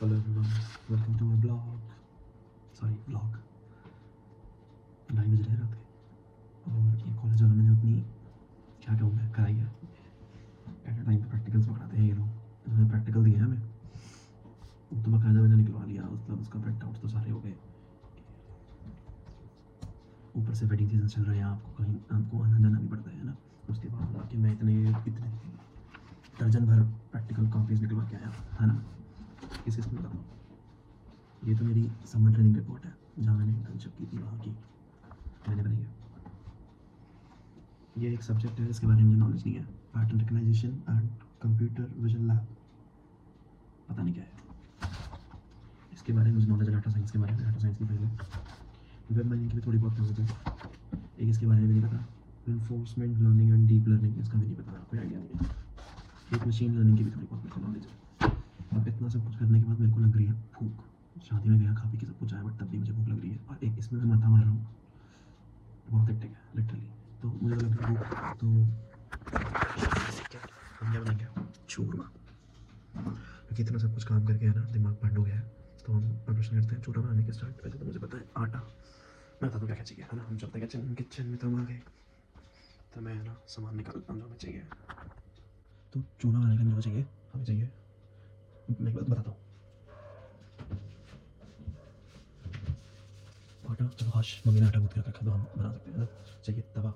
Hello everyone, welcome to my blog, sorry vlog. 2:30 बज रहे हैं रात के और ये कॉलेज वालों ने जो अपनी क्या कहूँ मैं कराई है, एट अ टाइम पे प्रैक्टिकल्स पकड़ाते हैं ये लोग। उन्होंने प्रैक्टिकल दिए हैं हमें, वो तो बाकायदा मैंने निकलवा लिया, मतलब उसका प्रिंट आउट तो सारे हो गए। ऊपर से वेडिंग सीजन चल रहे हैं, आपको आना जाना भी पड़ता है ना। उसके बाद कि मैं इतने दर्जन भर प्रैक्टिकल कॉपीज़ निकलवा के आया है ना। किस किस में बताऊँ, ये तो मेरी समर ट्रेनिंग रिपोर्ट है जहाँ मैंने इंटर्नशिप की थी, वहाँ की मैंने बनाई है। ये एक सब्जेक्ट है इसके बारे में मुझे नॉलेज नहीं है, pattern recognisation and computer vision lab, पता नहीं क्या है इसके बारे में मुझे नॉलेज है। डाटा साइंस के बारे में, डाटा साइंस की पहले वेब माइनिंग की भी थोड़ी बहुत नॉलेज है। एक इसके बारे में भी नहीं पता, enforcement learning and deep learning, इसका भी नहीं पता, कोई आइडिया नहीं है। एक मशीन लर्निंग की भी थोड़ी बहुत मुझे नॉलेज है। अब इतना सब कुछ करने के बाद मेरे को लग रही है भूख। शादी में गया, खा पी के सब कुछ आया, बट तब भी मुझे भूख लग रही है। और एक इसमें मैं माथा मार रहा हूँ, बहुत हेक्टिक है लिटरली। तो मुझे लग रहा है भूख, तो हम क्या बनाएंगे, चूरमा। क्योंकि इतना सब कुछ काम करके है ना, दिमाग बंद हो गया है, तो हम प्रिपरेशन करते हैं चूरमा बनाने के स्टार्ट। वैसे तो मुझे पता है आटा, मैं बता दूँ क्या क्या चाहिए, है ना। हम चलते हैं किचन में, तो हम आ गए, तो मैं ना सामान निकालता हूँ जो हमें चाहिए। तो चूरमा बनाने के लिए मुझे चाहिए, हमें चाहिए, मैं एक बात बताता हूँ। आटा चलो, हाश मम्मी ने आटा गूँथ के रखा, तो हम बना सकते हैं ना। चाहिए तवा,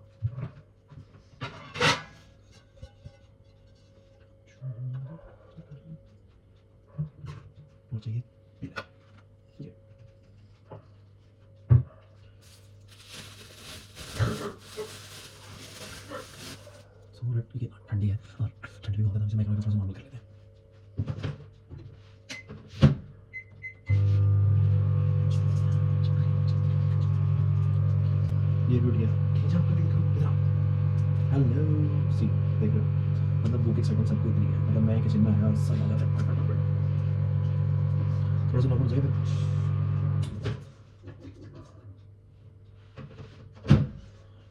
और चाहिए पीला, ये सूरज की ठंडी है, और ठंडी भी होता है, माइक्रोवेव में नॉर्मल कर लेते हैं। ये टूट गया, खींचा कर देखो इधर। हेलो सी, देख रहे हो, मतलब बुक एक्साइटमेंट सबको इतनी है, मतलब मैं किचन में आया सब आ जाता है फटाफट। थोड़ा सा नॉर्मल चाहिए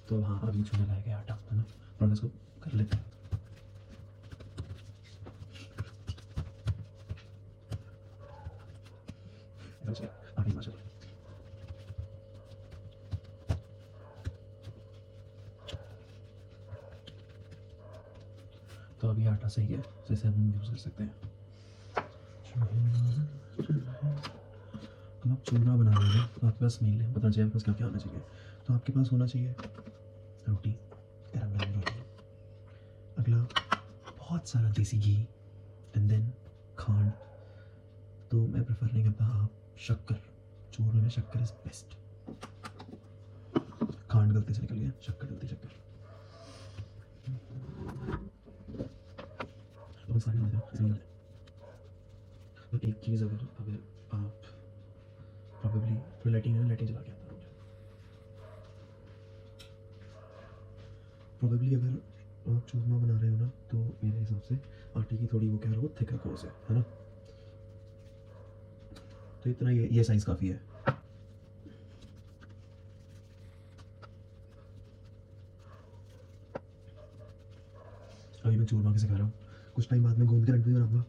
तो हाँ, अभी छूने लायक है आटा, है ना। थोड़ा इसको कर लेते हैं। आगे मचा, तो अभी आटा सही है, जैसे हम यूज़ कर सकते हैं। अब आप चूरमा बना रहे हैं तो आपके पास मेन है, पता चाहिए आपके पास क्या क्या होना चाहिए। तो आपके पास होना चाहिए रोटी, गरम गरम रोटी। अगला बहुत सारा देसी घी, एंड देन खांड। तो मैं प्रेफर नहीं करता, आप शक्कर, चूरमे में शक्कर इज़ बेस्ट। खांड गलती से निकल गया, शक्कर गलती, शक्कर। तो सारे डाल दो, ऐसे ही डाल दो। तो एक चीज़, अगर अगर आप प्रॉबेबली फिर लाइटिंग जला के आता हूँ, प्रॉबेबली अगर आप चूरमा बना रहे हो ना, तो मेरे हिसाब से आटे की थोड़ी वो क्या रखो, थिक रखो उसे, है ना। तो इतना ये साइज़ काफ़ी है। अभी मैं चूरमा भी सिखा रहा हूँ, कुछ टाइम बाद में गोंद के लड्डू भी बनाऊंगा,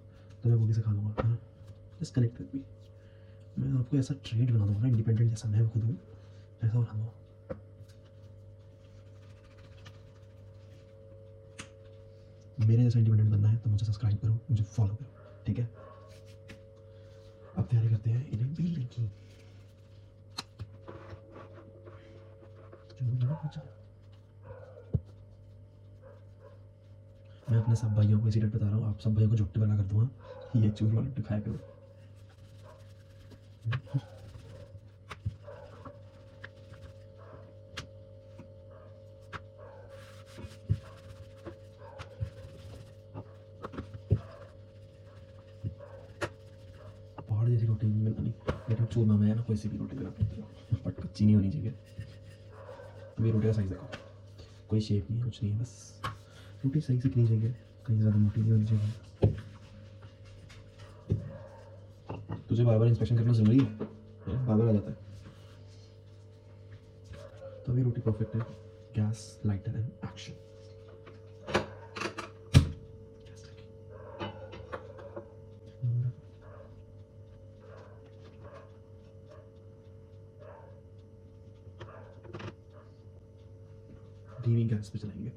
तो मैं वो भी सिखा दूँगा, है ना। जस्ट कनेक्ट विद मी, मैं आपको ऐसा ट्रेड बना दूँगा ना, इंडिपेंडेंट जैसा मैं खुद हूँ, ऐसा बना दूँगा। मेरे जैसा इंडिपेंडेंट बनना है तो मुझे सब्सक्राइब करो, मुझे फॉलो करो, ठीक है। अब तैयारी करते हैं इन्हें बेलने की। मैं अपने सब भाइयों को इसी डेट बता रहा हूँ, आप सब भाइयों को जुट्टी बना कर दूंगा, ये चूरमा लड्डू खाया करो। पहाड़ जैसी रोटी नहीं बनानी, मेरा चूरमा में है ना, कोई सी भी रोटी बना सकते हो, बट कच्ची नहीं होनी चाहिए। अभी रोटी का साइज़ देखो, कोई शेप नहीं है, कुछ नहीं है, बस रोटी सही से नहीं चाहिए, कहीं ज़्यादा मोटी नहीं होनी चाहिए। तुझे बार बार इंस्पेक्शन करना ज़रूरी है, बार बार आ जाता है। तो अभी रोटी परफेक्ट है, गैस लाइटर एंड एक्शन। धीमी गैस पे चलाएंगे,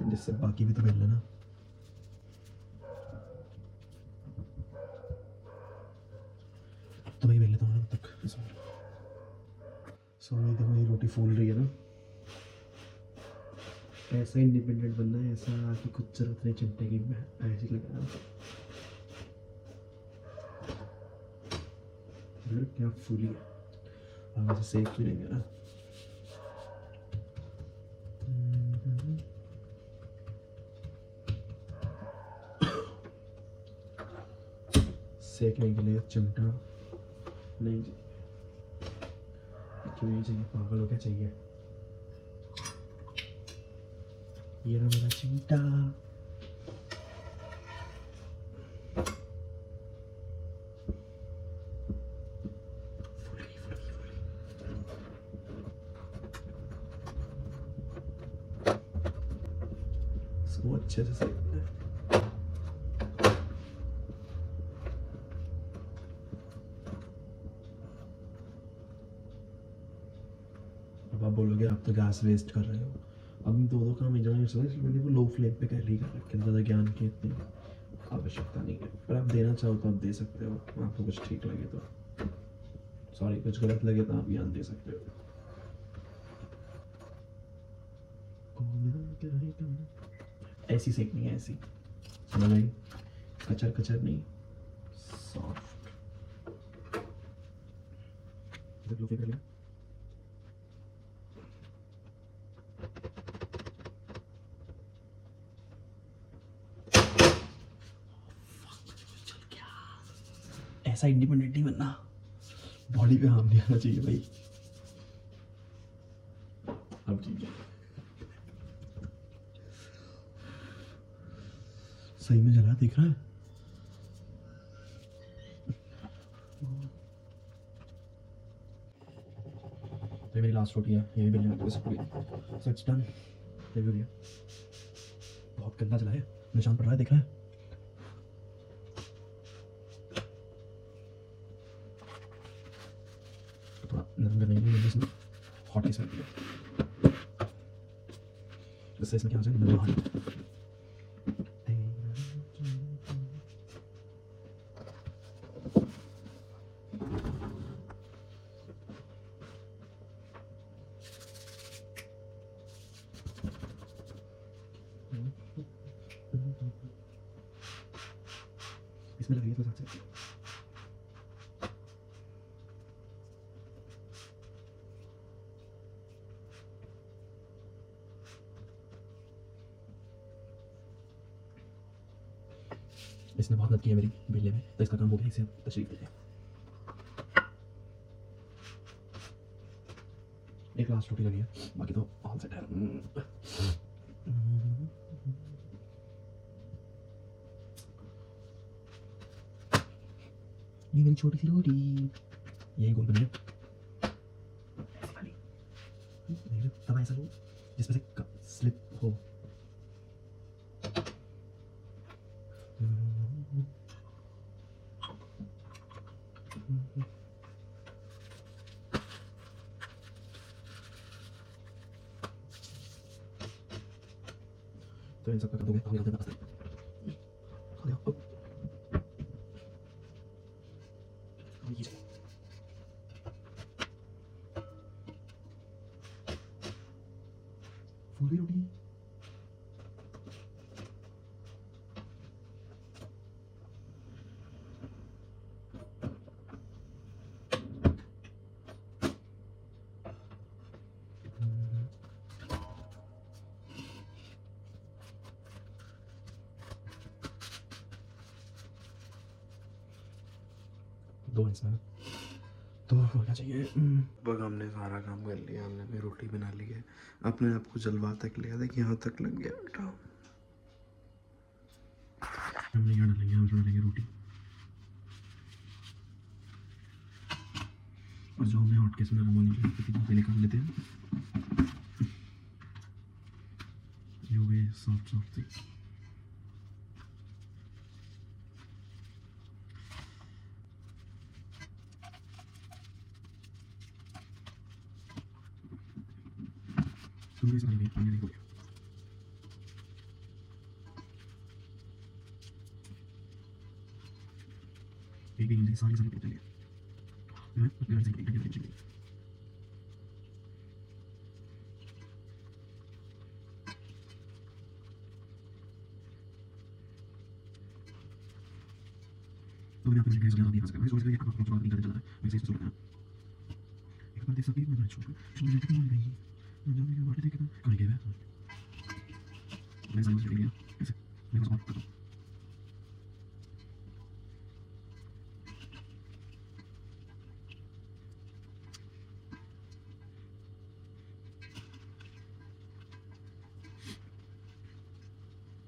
जिससे बाकी भी तो बेल लेना। तो मैं बेल लेता हूँ तब तक। सो देखो मेरी रोटी फूल रही है ना, ऐसा इंडिपेंडेंट बनना है, ऐसा कि खुद जरूरत नहीं चिमटे की, मैं ऐसे ही लगा क्या फूली है। अब ऐसे सेक भी लेंगे ना, सेकने के लिए चिमटा नहीं चाहिए। क्यों नहीं चाहिए, पागल हो क्या चाहिए। ये रहा मेरा चिमटा। इसको अच्छे से सेकना है। अब आप बोलोगे आप तो गैस वेस्ट कर रहे हो। अब दो दो काम एक जगह सोच, मैंने वो लो फ्लेम पे कर ली कर, ज़्यादा ज्ञान की इतनी आवश्यकता नहीं है। पर आप देना चाहो तो आप दे सकते हो, आपको कुछ ठीक लगे तो। सॉरी, कुछ गलत लगे तो आप ज्ञान दे सकते हो। ऐसी सेकनी है, ऐसी समझ आई, कचर कचर नहीं, सॉफ्ट। लो कर लिया। ऐसा इंडिपेंडेंट नहीं बनना, बॉडी पे हार्म नहीं आना चाहिए भाई। अब ठीक है, सही में जला दिख रहा है। तो मेरी लास्ट रोटी है, ये भी बेलने में सब गई। सो इट्स डन, ये भी हो गया। बहुत गंदा जला है, निशान पड़ रहा है, दिख रहा है। थोड़ा नरम करने के लिए इसमें हॉट केस रख दिया, इससे इसमें क्या हो जाएगा, नरम हॉट। इसमें लग रही है तो साथ से इसने बहुत मदद की है मेरी बेलने में, तो इसका काम हो गया, इसे तशरीफ देते हैं। एक लास्ट रोटी लगी है, बाकी तो ऑल सेट है। ये मेरी छोटी सी रोटी, यही गोल बनी है। ऐसी वाली तब ऐसा लो जिसमें से स्लिप हो। तो इन सब का कर दोगे, आगे आते खा जाओ। फूल गई रोटी। दो इसमें तो होना चाहिए। लगभग हमने सारा काम कर लिया, हमने भी रोटी बना ली है, अपने आप को जलवा तक लिया, देखिए यहाँ तक लग गया बेटा। हमने यहाँ डालेंगे, हम डालेंगे रोटी, और जो हमने हॉट केस में नरम होने के लिए पहले निकाल लेते हैं। ये हो गए सॉफ्ट सॉफ्ट सी। तुम इस वाली पानी नहीं बोलिए एक भी सारी सारी पता चलिए मैं घर से निकल के चलिए तो मैंने अपने घर से नहीं आ सकता मैं सोच रहा था आपको बात नहीं करना चाहता मैं इसे सोच रहा था एक बार देख सकती मैं छोड़ छोड़ देती हूँ नहीं मैं जाने के बाद देखे तो कौन गया मैं समझ गया ऐसे मैं कुछ बात करता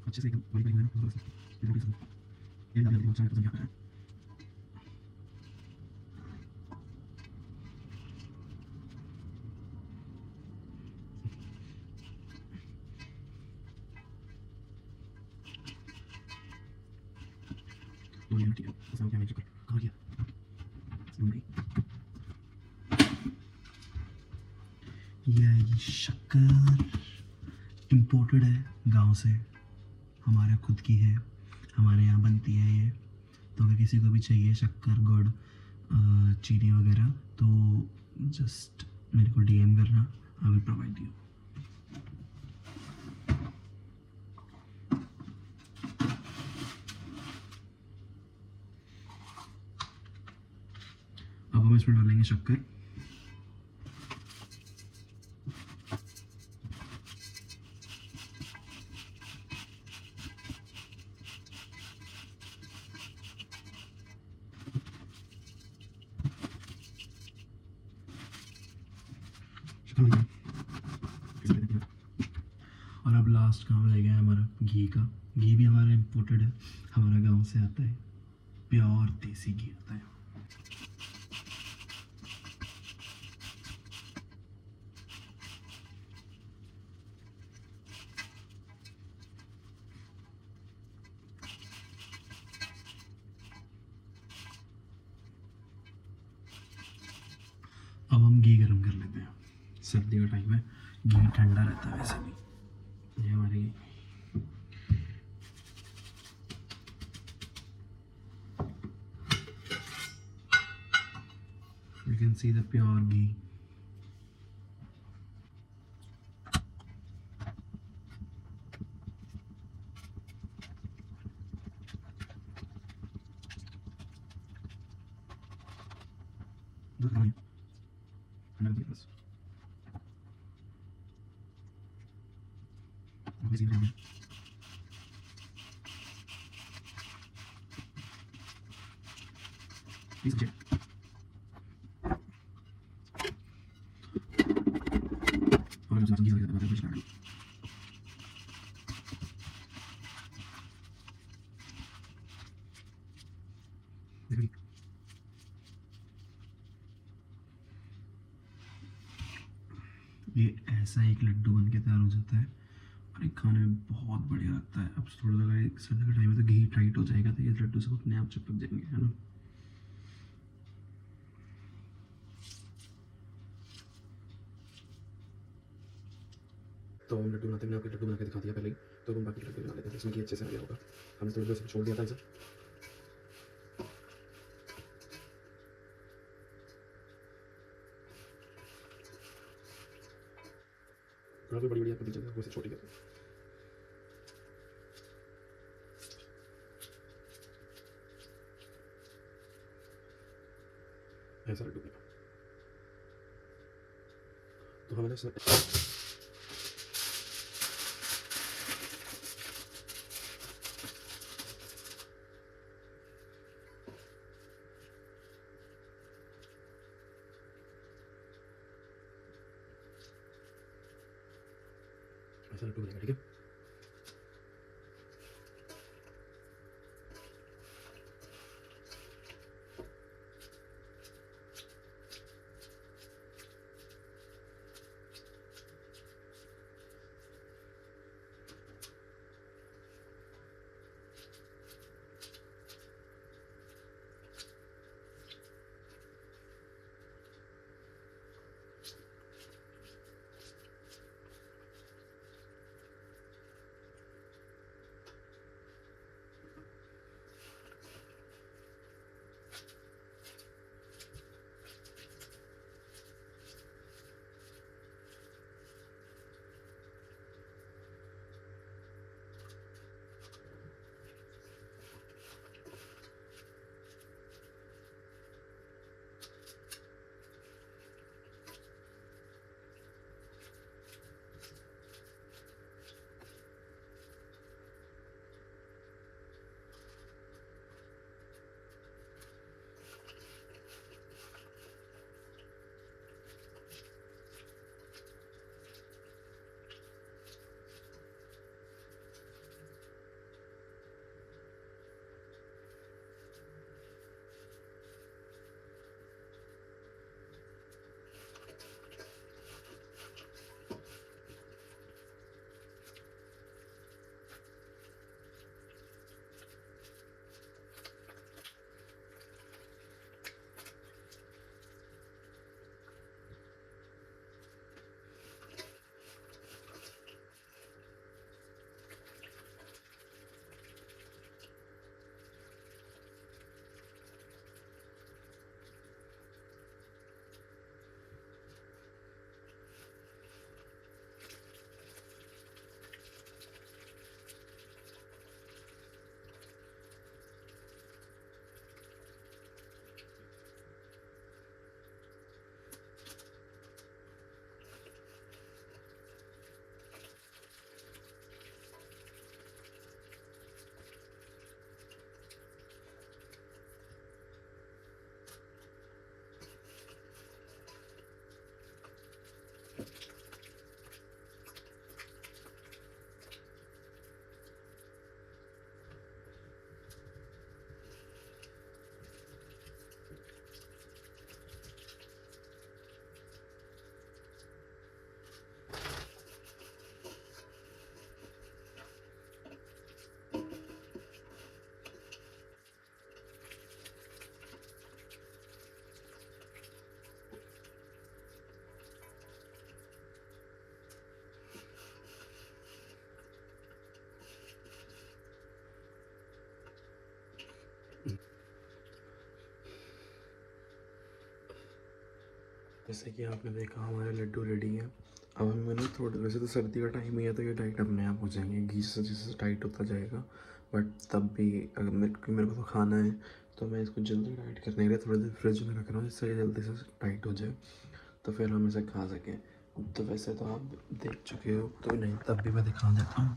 अच्छे से एक बड़ी बड़ी मैंने बस ये भी सब ये डाल दिया चाहे तो क्या करें तो ये ठीक है ऐसा क्या मैं चुका कहाँ गया नहीं ये शक्कर इम्पोर्टेड है गांव से हमारे खुद की है हमारे यहाँ बनती है ये तो अगर किसी को भी चाहिए शक्कर गुड़ चीनी वगैरह तो जस्ट मेरे को डीएम करना आई विल प्रोवाइड यू अब हम इसमें डालेंगे शक्कर और अब लास्ट काम रह गया है हमारा घी का घी भी हमारा इम्पोर्टेड है हमारा गांव से आता है प्योर देसी घी आता है अब हम घी गर्म कर लेते हैं सर्दी का टाइम है घी ठंडा रहता है वैसे भी ये हमारी you can see the pure ghee दूध नहीं ठंडा दूध बस अभी सीधे हमें प्लीज चेक और जब सब्जी वगैरह कुछ डाल देखिए ये ऐसा एक लड्डू बन के तैयार हो जाता है और एक खाने में बहुत बढ़िया लगता है अब थोड़ा सा सर्दी का टाइम है तो घी टाइट हो जाएगा तो ये लड्डू सब अपने आप चिपक जाएंगे है ना तो हम लड्डू बनाते हैं आपके लड्डू बना के दिखा दिया पहले ही तो हम बाकी लड्डू बना लेते हैं इसमें घी अच्छे से आ गया होगा हमने तो सब छोड़ दिया था इसे थोड़ा बड़ी बड़ी आपको दी जाएगी वो से छोटी करते हैं ऐसा लड्डू बना तो हमें ऐसा लड्डू बनेगा ठीक है जैसे कि आपने देखा हमारे लड्डू रेडी हैं। अब हमें ना थोड़े, वैसे तो सर्दी का टाइम ही है तो ये टाइट अपने आप हो जाएंगे, घी से जैसे टाइट होता जाएगा, बट तब भी अगर मेरे को तो खाना है तो मैं इसको जल्दी टाइट करने के लिए थोड़ी देर फ्रिज में रख रहा हूँ जिससे ये जल्दी से टाइट हो जाए, तो फिर हम इसे खा सकें। तो वैसे तो आप देख चुके हो तो नहीं, तब भी मैं दिखा देता हूँ।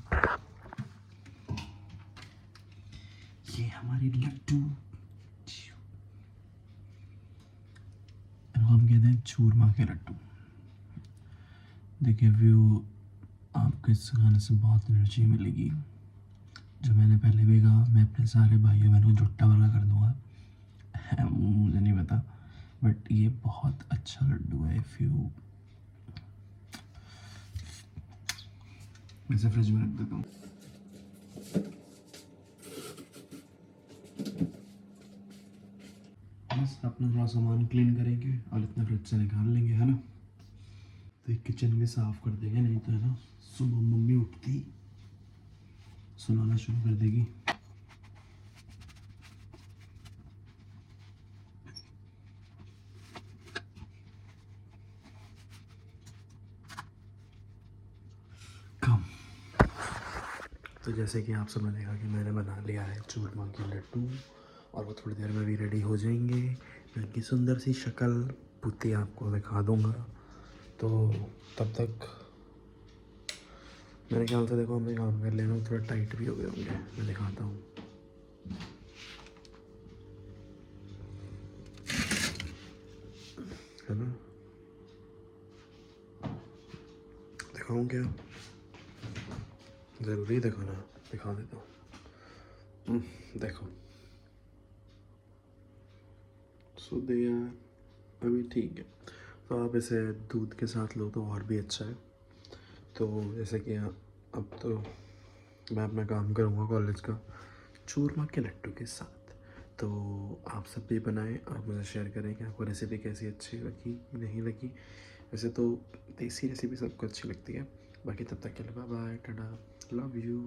ये हमारी लड्डू, इनको हम कहते हैं चूरमा के लड्डू। देखिए व्यू, आपको इस खाने से बहुत एनर्जी मिलेगी। जो मैंने पहले भी कहा, मैं अपने सारे भाइयों बहनों को जुट्टा वर्गा कर दूंगा, मुझे नहीं पता, बट ये बहुत अच्छा लड्डू है। इफ़ यू, इसे फ्रिज में रख देता हूँ। बस अपना थोड़ा सामान क्लीन करेंगे और इतना फ्रिज से निकाल लेंगे, है ना। तो एक किचन भी साफ कर देंगे, नहीं तो है ना सुबह मम्मी उठती सुनाना शुरू कर देगी। कम। तो जैसे कि आप सबने देखा कि मैंने बना लिया है चूरमा के लड्डू, और वो थोड़ी देर में भी रेडी हो जाएंगे। मैं उनकी सुंदर सी शक्ल पुती आपको दिखा दूंगा। तो तब तक मेरे ख्याल से देखो हमें काम कर लेना, थोड़ा टाइट भी हो गए होंगे, मैं दिखाता हूँ। है ना, दिखाऊँ क्या? ज़रूरी दिखाना, दिखा देता हूँ। देखो सुदिया अभी ठीक है। तो आप इसे दूध के साथ लो तो और भी अच्छा है। तो जैसे कि अब तो मैं अपना काम करूँगा कॉलेज का चूरमा के लड्डू के साथ। तो आप सब भी बनाएं, आप मुझे शेयर करें कि आपको रेसिपी कैसी अच्छी लगी नहीं लगी। वैसे तो देसी रेसिपी सबको अच्छी लगती है। बाकी तब तक के लिए bye bye, tata, love you.